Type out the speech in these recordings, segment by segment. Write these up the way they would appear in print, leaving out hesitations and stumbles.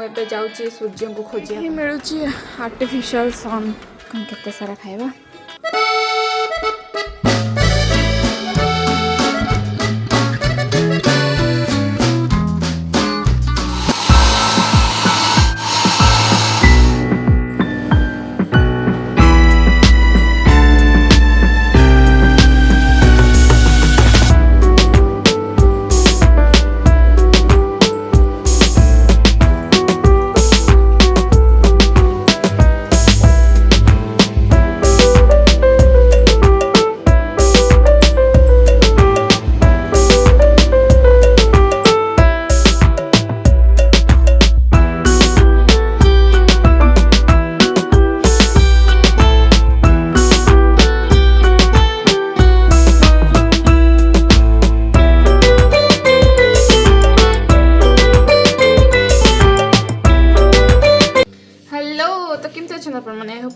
मुझे जाऊँगी सूर्य को खोजी मिलूँ आर्टिफिशियल सन केते सारा खाइबा।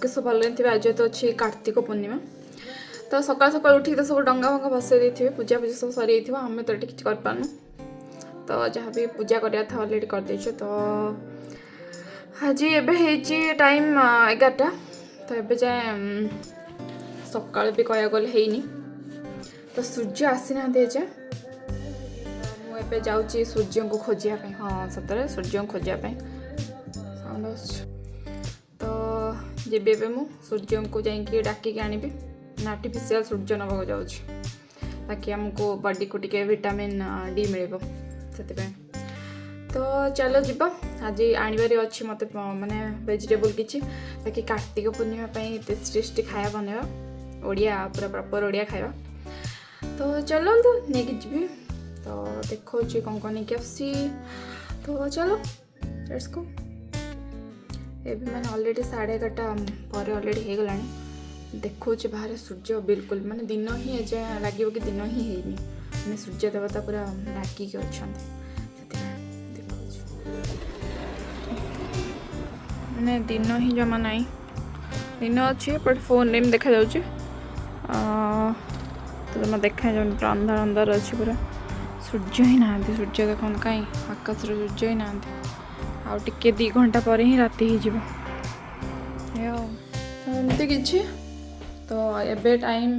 सब भल थे आज तो अच्छी कार्तिक पूर्णिमा तो सकाल सकाल उठी तो सब डंगा फंगा भसई थे पूजा पूजा सब सरी आम तो ये किसी कर तो जहाँ भी पूजा कराया था अलरेडी करदे तो आज एवं टाइम 11टा तो ये जाए सकाल भी कह गले हैनी तो सूर्य आसी ना जाए मुझे जाऊँगी सूर्य को खोजापी हाँ सतरे सूर्य को खोजापी साउंड जीबी मु सूर्य को जाकि डाकिक आनी आर्टिफिशियल सूर्य नवा जाऊँगी ताकि आमको बॉडी को टिके विटामिन डी मिल से तो चलो जीवा आज आनबार अच्छी मत माने वेजिटेबल किसी ताकि कार्तिक पूर्णिमा टेस्टी टेस्टी खाया बनवा ओडिया पूरा प्रॉपर ओडिया खाया तो चलो तो नहीं जी तो देखो कौन नहीं आसी तो चलो लेट्स गो ये मैंने ऑलरेडी 11:30 पर ऑलरेडी हो गला देखो बाहर सूर्य बिल्कुल माने दिन ही लगे कि दिन ही है मैंने सूर्य देवता पूरा रागिक अच्छा मैंने दिन ही जमा ना दिन अच्छे बट फोन रे देखा जाऊँ तो जमा देखा जा अंधार अंधार अच्छी पूरा सूर्य ही ना सूर्य देख कहीं आकाश सूर्य ही ना आउ टिके 2 घंटा पर ही राति ही एमती किछि तो एबे टाइम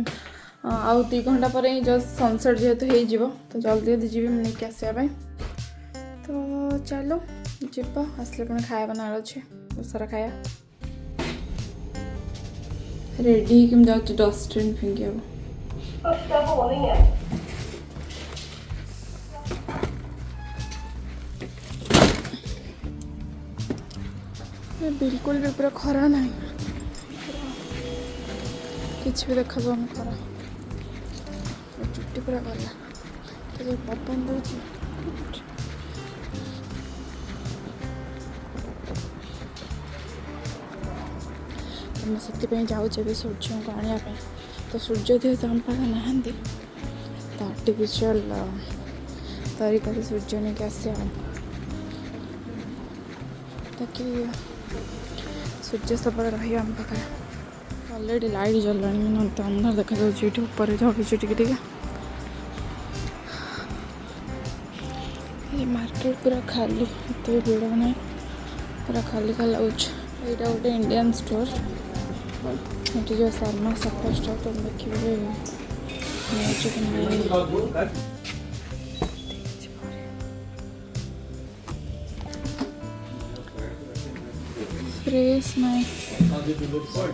आउ 2 घंटा पर ही जस्ट सनसेट जेहेतु हो तो जल्दी जल्दी जी नहीं आसवाई तो चलो जीवा आसले पुणी खाया बनार अच्छे बहुत सारा खाया रेडी कि जाऊँ डस्टबिन फिंगे बिल्कुल भी पूरा खरा नहीं किसी भी देखा जाऊन खरा चुट्टी पूरा गला तो पवन दूसरी मैं से जाऊँ सूर्य को आने तो सूर्य देह तो हम पास ना तो आर्टिफिशियल तरीका सूर्य नहीं आसे ताकि सूर्य सब रही आम पाखे ऑलरेडी लाइट जल्ला तो अंधार देखा जाऊँगी ऊपर जगुचे टे ये मार्केट पूरा खाली एत भीड़ ना पूरा खाली खाली लगुच यहाँ गोटे इंडियन स्टोर ये जो शर्मा सफा स्टोर तो देखिए फ्रेश नहीं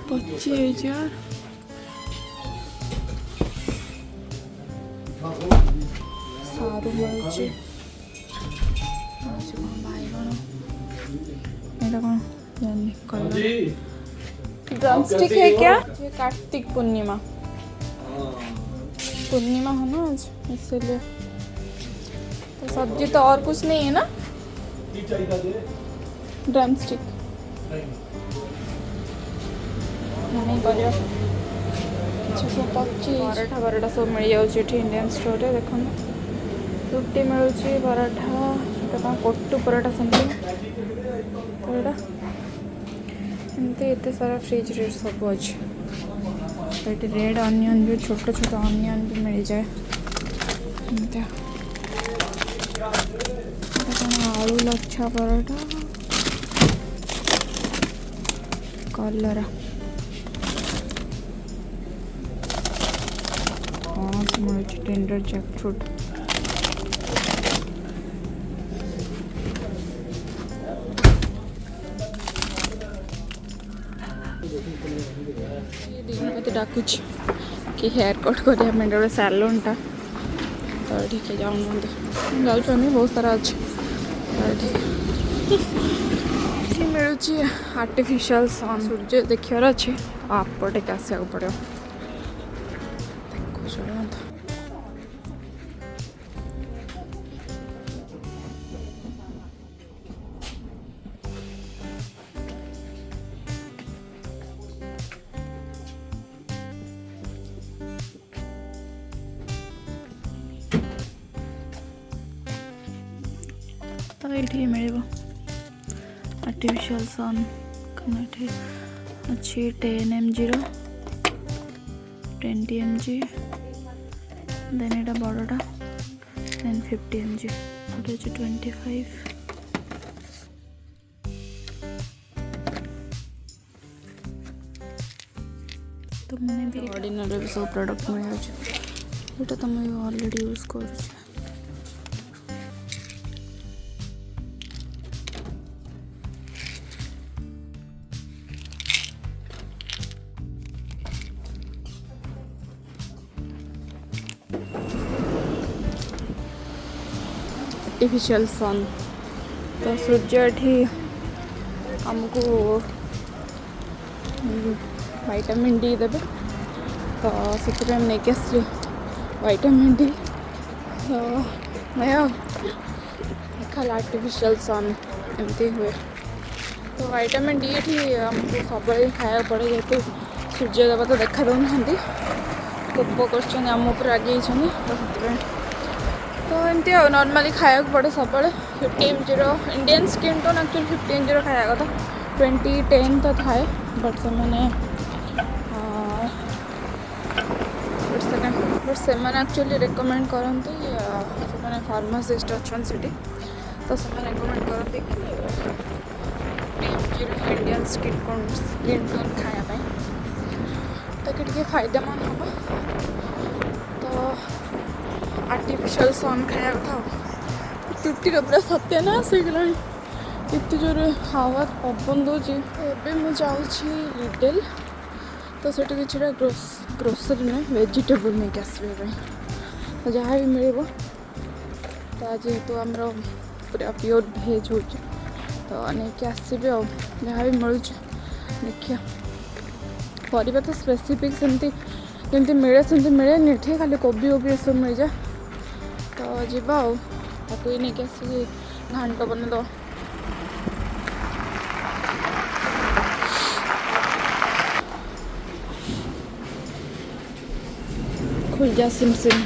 25,000 सारू मिलूँ ड्रमस्टिक है क्या? ये कार्तिक पूर्णिमा है ना आज इसलिए तो सब्जी तो और कुछ नहीं है ना ड्रमस्टिक नहीं कर 12:12 सब मिल जाऊँगी इंडियन स्टोर रे देख रुटी मिलूँ पराठा कोटू पराठा समथिंग एमती एत सारा फ्रिज रे सब अच्छे ये रेड अनियन भी छोट छोट अनियन भी मिल जाए आलू लच्छा पराठा कलरा हाँ मिलूँ टेंडर जैकफ्रूट मत डाकुच कि हेयर कट करने गोटे सैलूनटा तो ठीक जाऊँ जाऊँ बहुत सारा अच्छे मिलूँ आर्टिफिशियल सन सूर्य देखार अच्छे आपटे आसा पड़ो तो ये मिल आर्टिफिशियल सन अच्छी 10 mg 20 mg देन एटा बड़टा देन 50 mg 25 तो मैंने भी ऑर्डिनरी भी सब प्रोडक्ट मिल जाए तो मैं ऑलरेडी यूज कर आर्टिफिशियल सन तो सूर्य आमको विटामिन डी देवे तो से नहीं आसली विटामिन डी तो मैं खाली आर्टिफिशियल सन एमती हुए तो विटामिन डी आमको सब खाया पड़े जेहेतु सूर्य देवता देखा दौना कोप कर आगे तो एमती नॉर्मली खाया पड़े सब 50 mg Indian skin tone actually 50 mg खाया कथा 20-10 तो थाए बट से मैंने एक्चुअली रिकमेंड करते से फार्मासिस्ट अच्छा तो से रिकमेंड करते कि 50 mg इंडियन स्किन टोन खायापी ताकि टे फायदेमंद हम तो आर्टिफिशियल सन खाया कथा चुटीर पूरा सत्यानाश हो गला एत जोर हावा पवन दूसरी एवं मुझे लिटिल तो से कि ग्रोसरी नुहे वेजिटेबल नहीं आसवे तो जहाँ भी मिल तो जेहेतु आम पूरा प्योर भेज हो तो नहीं आसबे जहाँ भी मिलूँ देखिए परिवा तो स्पेसिफिक सेमती जमी मिले सेमती मिले नहीं खाली कोबी वोबी ये सब मिल जाए तो जीवा ताकू नहीं आसिक घाट बन दो खुल जा SIM SIM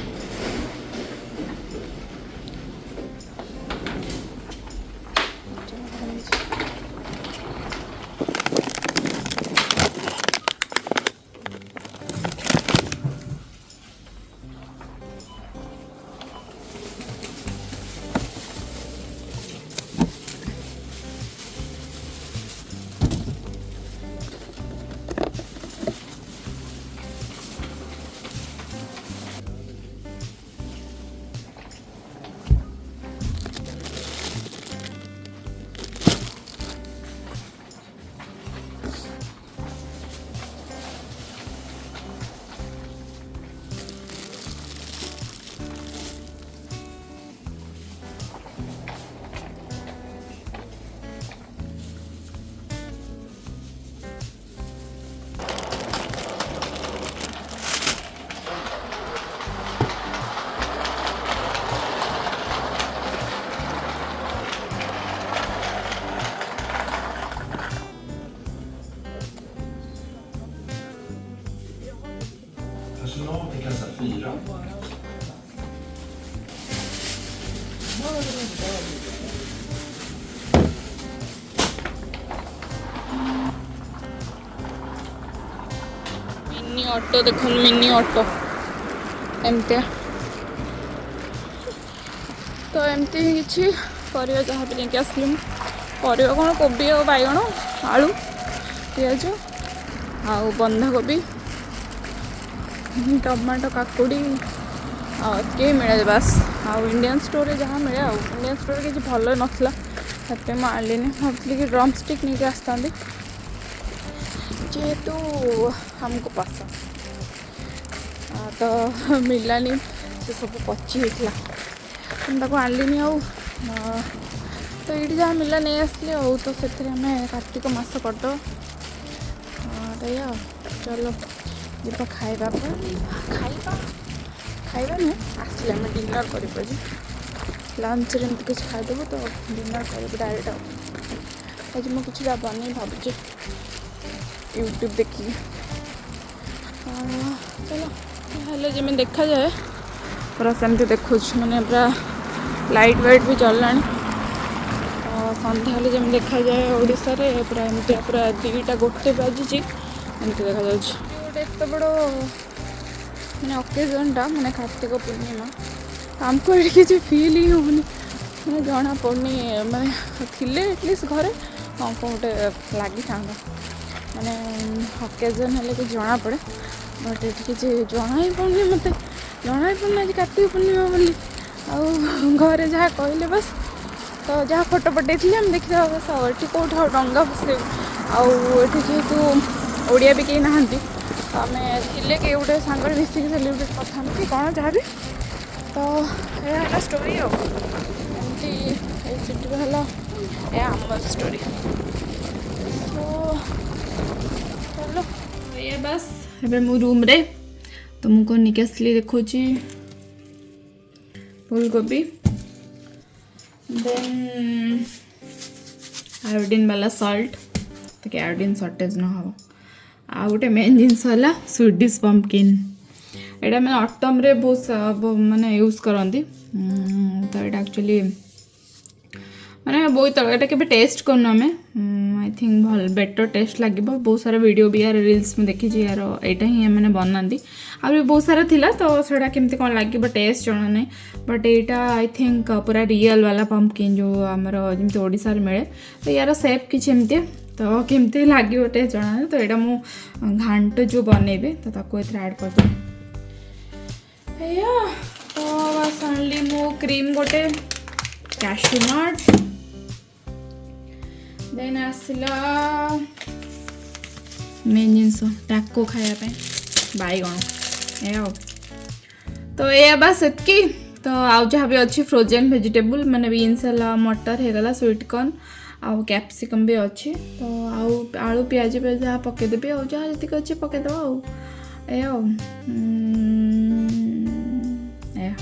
Personal till klassa 4. Mini auto देखो मिनी ऑटो एमती तो एमती किसी परिवा जहाँ भी लेकिन आसली परिवा कौन कोबी और बैगण आलू पिज आउ बंधाकोबी टमाटो काकुड़ी के मिले बस आउ इंडियन स्टोर जहाँ मिले आउ इंडियन स्टोर किसी भल नाला से मुझे भावती कि ड्रम स्टिक नहीं आसता जेहेतु हमको पसंद तो मिलानी से सब पची होता आनलिनी आउ तो ये जहाँ मिला नहीं आसली आउ तो से कार्तिक मास करद चलो जी खाइबा खाइबा खाइबा नुह आसले आम डिनर कर लंच रे कुछ खाईदेबू तो डिनर कर डायरेक्ट आज मुझे किसी बन भावुँ यूट्यूब देखिए चलो हेल्ले जमी देखा जाए पूरा सेमती देखु मैंने पूरा लाइट वाइट भी चलला सन्ध्या हेल्ले जमी देखा जाए ओडिशा रे पूरा एमती पूरा 2टा गोटे बाजी एमती देखा गोटे एत बड़ मैंने अकेजनटा मैंने कार्तिक पूर्णिमा आमको ये किसी फिल ही होनी मैंने जना पड़नी मैंने थिले एटलिस्ट घरे हमको गोटे लगी था मैंने अकेजन हेल्ले कि जना पड़े बट ये किसी जना ही पड़नी मत जना ही पड़ना आज कार्तिक पूर्णिमा बोली घरे जहाँ कहले बस तो जहाँ फोटो पठे आम देखा बस ये कौट डंगा बस आठ जेहेतु ओडिया भी कहीं नहांती तो आम थे कि गोटे सांग मिसिक सेलिब्रेट करता कि कौन जहाँ भी तो यह स्टोरी एमती सिटी है यह आम स्टोरी चलो ये बस एबे मु रूम रे तुमको निकासली देखुची फूलकोबी देन आयोडीन वाला सॉल्ट ताकि आयोडीन सर्टेज न हो आ गोटे मेन जिनस है स्वीडिश पंपकिन यहाँ मैंने ऑटम रे बहुत माने यूज करती तो ये एक्चुअली माने बहुत यहाँ के टेस्ट करनु आम आई थिंक भल बेटर टेस्ट लगे बहुत सारा वीडियो भी यार रील्स में देखी यार यहाँ ही मैंने बनाती आ भी बहुत सारा थिला तो सेटा केमती कौन लगे टेस्ट जना ना बट यहाँ आई थिंक पूरा रियल वाला पंपकिन जो आमर जमी ओडिशा रे मिले तो यार सेप किसी एमती तो केमती लगे टेस्ट जना ना तो यहाँ मु घांट जो बनइबे तो ताको एथरे ऐड कर दूँ तो बस आणली मु क्रीम गोटे कैश्यू नट देन आसला मेन जिनस टाको खायापे बैगण या तो ये बस एतकी तो आउ जहाँ भी अच्छी फ्रोजेन वेजिटेबल मैंने बीन्स है मटर होगला स्वीट कॉर्न आउ कैप्सिकम भी अच्छी तो आउ आलू पियाज जहाँ पकईदेवी आउ जहाँ जी अच्छे पकईदेव आउ या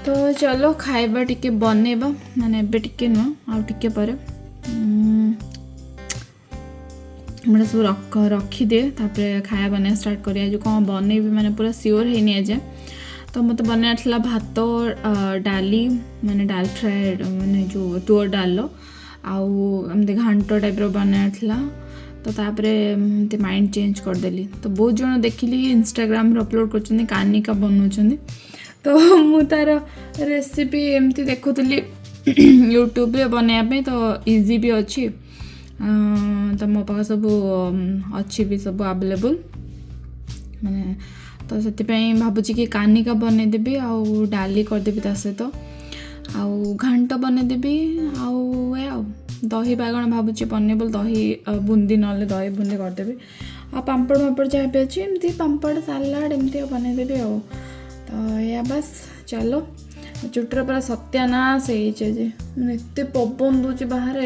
तो चलो खाइबा टिके बनइबा माने एबे टिके नुह आउ टिके परे मैं सब रखी दिए तापर खाया बना स्टार्ट करिया जो कौन बनइबी माने पूरा सियोर है नहीं जाए तो मत बनाइला भात डाली माने डाल फ्राए माने जो टूर डाल आउ एमती घांट टाइप बनाइला तो तापर एमती माइंड चेंज करदेली तो बहुत जन देखिली इंस्टाग्राम अपलोड कर कानिका बनाऊँ तो मु तार रेसिपी एमती देखुली यूट्यूब रे बनाया तो इजी भी अच्छी तो मो पास सब अच्छी भी सब अवेलेबल माने तो से भावुँ कि कानिका बनईदेवी आउ डाली करदेवी ता सहित आउ घांट बनईदेवी आउ दही बागण भावुँ बनइबल दही बुंदी ना दही बुंदी करदेवी आ पापड़ वापड़ जहाँ भी अच्छी एमती पापड़ सालाड एमती बनईदेवी आउ तो या बस चलो चुटर पूरा सत्यानाश होजे मैंने एत पवन दूच बाहर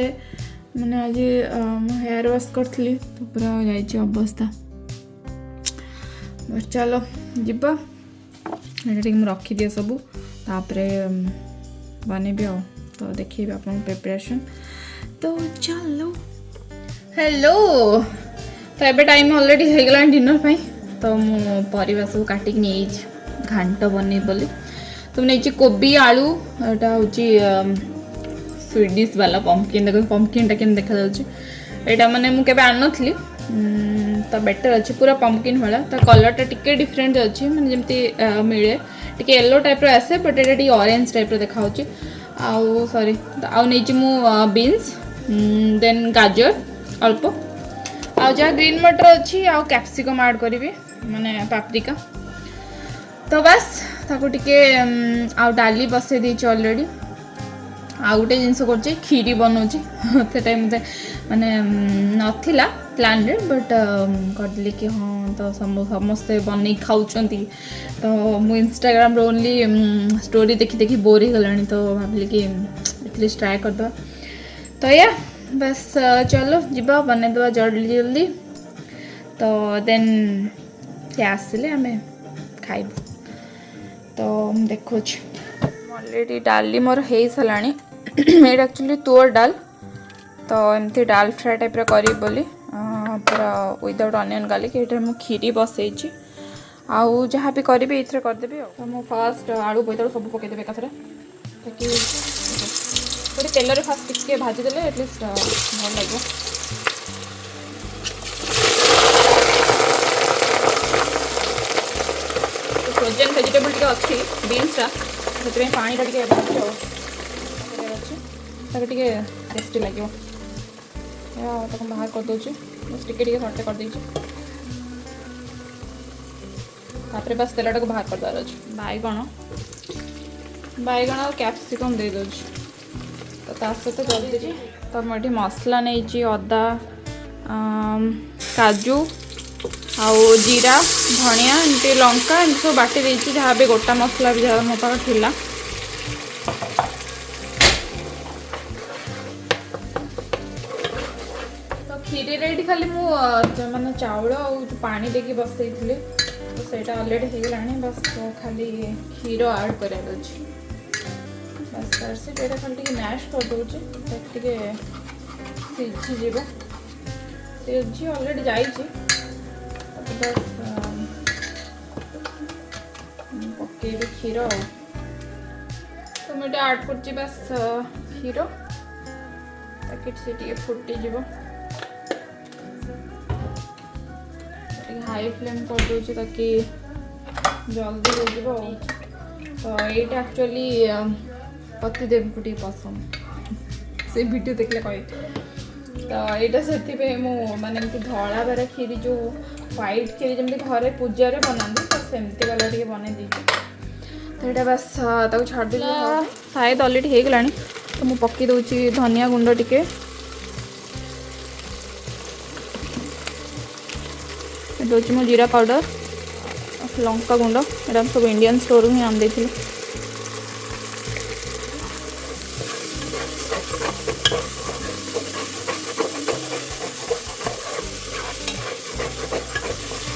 मैंने आज हेयर वाश करी तो पूरा जाइए अवस्था बस चलो जीवा ये रखीदिए सब तापर बनइबी आ तो देखिए आप प्रिपरेशन तो चलो हेलो तो ये टाइम ऑलरेडी हो गला डिनर पाई तो मु परिवा सब काटिक नहीं घांट बन बोली तो नहीं कोबी आलू यहाँ हूँ स्वीडिश वाला पंपकिन देखो पंपकिन केम देखा यहाँ मैंने मुझे आन नी तो बेटर अच्छे पूरा पंपकिन वाला तो कलरटा टिके डिफरेंट अच्छे मैंने जमी मिले टिके येलो टाइप आसे बट ये टी ऑरेंज टाइप देखा सॉरी आउ नहीं मु बीन्स देन गाजर अल्प आ जहाँ ग्रीन मटर अच्छी आउ कैप्सिकम ऐड करी माने पाप्रिका तो बस ताको टिके आउ डाली बसई देची ऑलरेडी आ गोटे जिनस कर खीरी बनाऊँगी से मत माने नाला प्लान बट करदेली कि हाँ तो समस्ते बन खाऊँ तो मु इंस्टाग्राम रो ओनली स्टोरी देखी देखी बोर हो गलानी तो भाविली कि एटलिस्ट ट्राए करदे तो या बस चलो जीवा बनईदे जल्दी जल्दी तो देन सी आसिले आम खाइब तो देखो ऑलरेडी डाली मोर हो साराणी ये एक्चुअली तुअर डाल तो एमती डाल फ्राए टाइप करी बोली पूरा विदाउट अनियन गार्लिक ये मुझे खीरी बसई आउ जहाँ भी करी ये करदेवी तो मुझे फास्ट आलू बोईतालू सब पकईदेवी एकाथरे ताकि गोटे तेल फास्ट टिके भाजीदेले एटलिस्ट भल लगे फ्रोजेन भेजिटेबल टी अच्छी बीन्सटा से पाटा टे अच्छे टेस्टी लगे बाहर करदे बस टे सटे करदे बस तेलटा को बाहर करदार अच्छे बैगण और कैप्सिकम दे दे तो सहित जल्दी तो मुझे मसला नहीं अदा काजू आउ जीरा धनिया एमती लंका एमती सब बाटी देती जहाँ भी गोटा मसला भी जहाँ मो पास थिला तो खीरी रेडी खाली मु माने चाउल और पानी देके बसई थी तो सेटा ऑलरेडी हो गलानी बस खाली क्षीर ऐड कर बस से खाली टे मैश कर दूचे सीझी सीझी ऑलरेडी जाइए बस पकेबी क्षीर तो मुझे ऐड कर बस क्षीर ताकि से फुटी हाई फ्लेम कर दूचे ताकि जल्दी हो तो ये एक्चुअली पतिदेव को पसंद से वीडियो देखले कह तो यहाँ से माने धड़ा बारा खीरी जो व्हाइट खीरी जमी घरे पूजा रे बनाती तो सेमती वाला टे बन तो यहाँ बस ताको छाड़ दे शायद ऑलरेडी हो गलानी तो मुझे पकई दूची धनिया गुंड टिके दूसरी मो जीरा पाउडर लंका गुंड यहाँ सब इंडियन स्टोर ही आम देती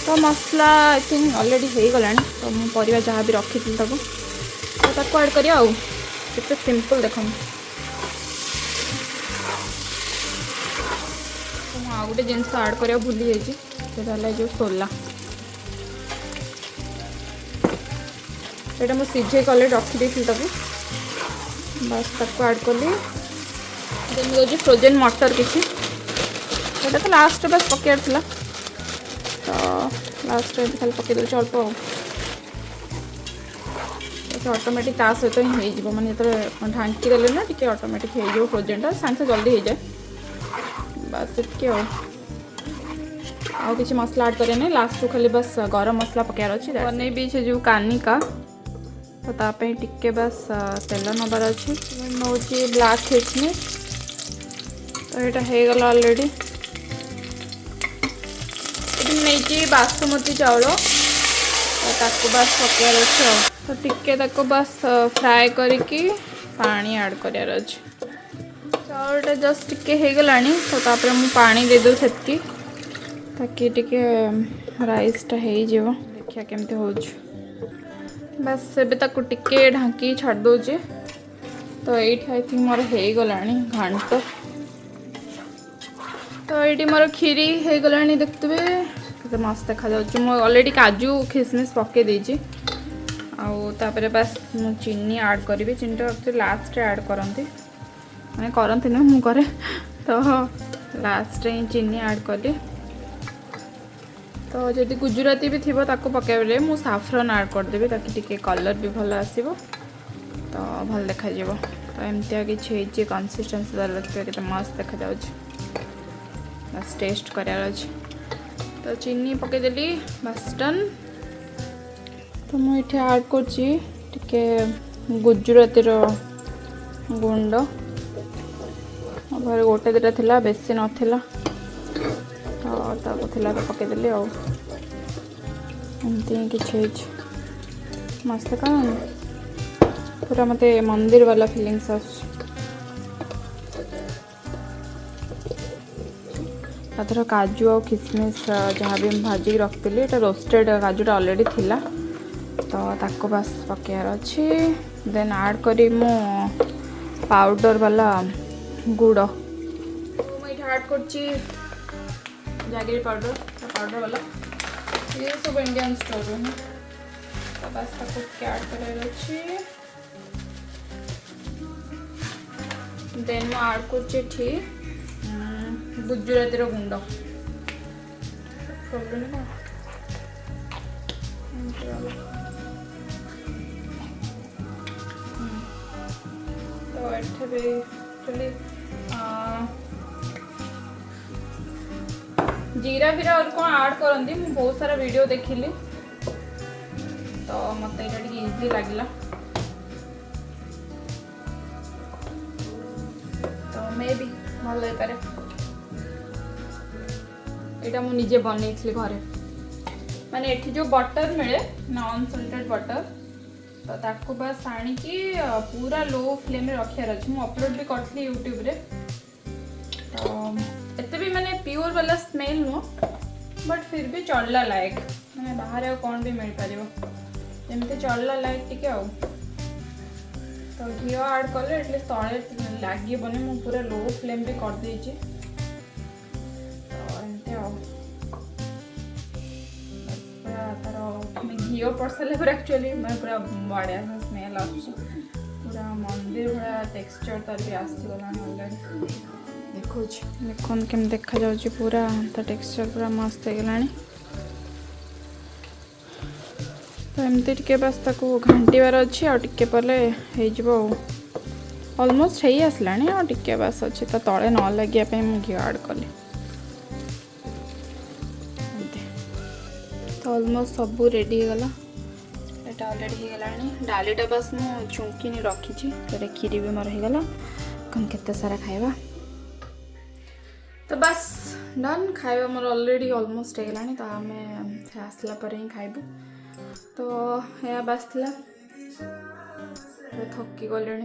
तो मसला आई थिंक ऑलरेडी हो गला तो मुझे परिवा जहाँ भी रखी थी तो ऐड करिया आते सिंपल देख आ गोटे जिनस ऐड करा भूली जाइए जो सोला ये मुझे सीझे ऑलरेडी रखी तक बस ताको ऐड कली देन दूसरी फ्रोजेन मटर किसी तो लास्ट बस पकेट था तो लास्ट खाली पकई दूसरी अल्प ऑटोमेटिक ता सहित ही हो मैंने जो ढांकी देले ना टी ऑटोमेटिक हो फ्रोजेनटा सागे जल्दी हो जाए बस ये आउ किसी मसला ऐड करें लास्ट खाली बस गरम मसला पकार अच्छे बन भी से जो कानिका तो तापाई टिके बस तेल नबार अच्छे नौ ब्लैक किशमिश तो यहाँ हो गला ऑलरेडी नहीं बासमती चाउल तो बस पकार अच्छे तो टिके बस फ्राए करके पानी ऐड करार अच्छे चाउलटा जस्ट टिके हो गलानी तो तापर मु पानी दे दो सेतकी ताकि टिके राइसटा हो देखिया केमती हो बस एबे ताकू टिके ढांकी छाड़ दोचे तो ये आई थिंक मोर हो गलानी घांट तो ये मोर खीरी हो गलानी देखते केते मस्त देखा जाउछ मो ऑलरेडी काजू किशमिश पके देछि आउे बस मु चीनी ऐड करी चीनी लास्ट ऐड करती मैंने करती ना मु करे तो लास्ट ही चीनी ऐड कली तो जदि गुजराती भी थी ताको पकाइबे मु साफ्रन ऐड करदेवी ताकि टिके कलर भी भल आसो तो भल देखा तो एमती किसी कंसिस्टेंसी देखते केते मस्त देखा जाउछ बस टेस्ट करार अच्छे तो चीनी पकईदेली बस डन। तो मुझे ऐड कर गुजराती गुंड घर गोटे दुटा थिला बेसी नथिला तो थिला तो पकईदेली एमती किसी मस्त का पूरा मत मंदिर वाला फीलिंग्स आधर काजू और किसमिस जहाँ भी भाजी रखी रोस्टेड काजूटा ऑलरेडी थिला तो ताको बस पकेयार अच्छी देन ऐड करी मु पाउडर वाला गुड़ मुझे ऐड कर जागरी पाउडर वाला ये सब इंडियन स्टोर है तो बस ताको ऐड करार अच्छी देन मैं ऐड कर गुजराती गुंड तो एठे भी एक्चुअली जीरा फीरा और कौन ऐड करती मुझे बहुत सारा वीडियो देखिली तो मत इजी लगे तो मे भी भल पारे यहाँ मुझे बनई घरे माने एठी जो बटर मिले ना अनसल्टेड बटर तो ताको बस आणिकी पूरा लो फ्लेम रे रखियार अच्छे मुझे अपलोड भी करथली यूट्यूब रे तो एते भी माने प्योर वाला स्मेल नुह बट फिर भी चलला लायक माने बाहर आ कौन भी मिल पारिबो एमती चलला लायक टिके आ तो घी ऐड कले एटलिस्ट तले लगे मु पूरा लो फ्लेम रे कर देछि तो एमती आ घी पड़ सारे पूरा एक्चुअली मैं पूरा बढ़िया सा स्मेल पूरा मंदिर भाया टेक्सचर तार भी आसगलान अलरेडी देखो देखो केम देखा जाउची पूरा ता टेक्सचर पूरा मस्त होगला तो एमती टिके बस ताको घांटीबार अच्छी आ टिके पले हो ऑलमोस्ट हो आसला आ टिके बस अच्छी तो तले न लगे घी ऐड कली तो ऑलमोस्ट सब रेडी होगला एटा ऑलरेडी होगला डालीटा बस मु चुंकिनी रखी तो खीरी भी मोर होगला कौन केते सारा खाइबा तो बस डन खाइबा मोर ऑलरेडी ऑलमोस्ट होगला तो आम से आसला पर ही खाइबू तो यह बस थिला थकी गले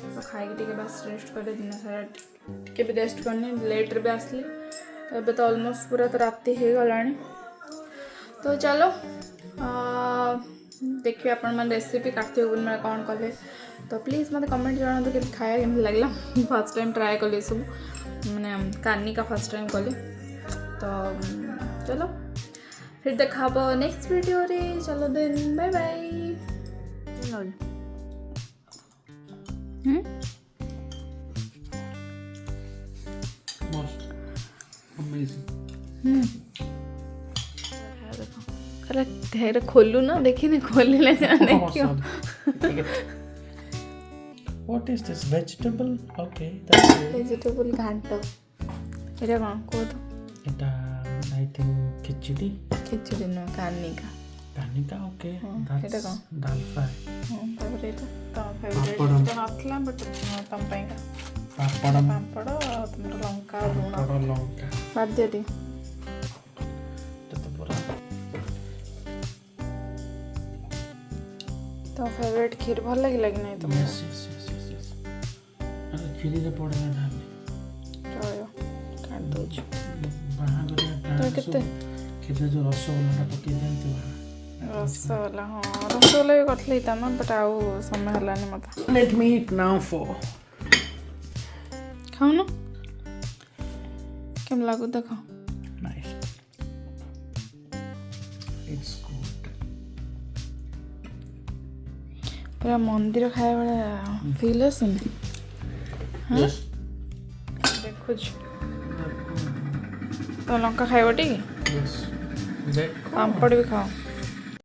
तो खाई बस रेस्ट कर दिन सारा टे भी रेस्ट करनी लेट भी आसली तो ये तो ऑलमोस्ट पूरा तो राति हो गला तो चलो देखिए आपण मैंने रेसिपी काटते हुए मैं कौन कले तो प्लीज़ मत कमेंट जाना तो कि खाया केमती लगला फर्स्ट टाइम ट्राए कली सब मैंने कानी का फर्स्ट टाइम कली तो चलो फिर देखा नेक्स्ट वीडियो रे चलो देन बाय बाय। अरे खोलू ना देखी नहीं खोलने ले जाने क्यों What is this vegetable? Okay, that's it. vegetable घांट एटा कौन को तो Eta I think khichdi. खिचड़ी न कानी का okay. एटा कौन Dal fry. तापर एटा तो फेवरेट तो नथला बट तम पई का पापड़ तुम लंका लूण पापड़ लंका बाद देती तो पूरा तो फेवरेट खीर भल लगे कि नहीं तुम yes अरे खीरी रे पड़े ना डाल चलो काट दो बाहर तो कितने खीर जो रसगोल्ला पके जानती रसगोल्ला हाँ रसगोल्ला भी कटली था ना बट आउ समय हलानी मत let me eat now for खाओ ना केम लागू देखो nice it's good पूरा मंदिर खाए वाला फील है सुन yes देखो तो लंका खाइबो टी yes पापड़ भी खाओ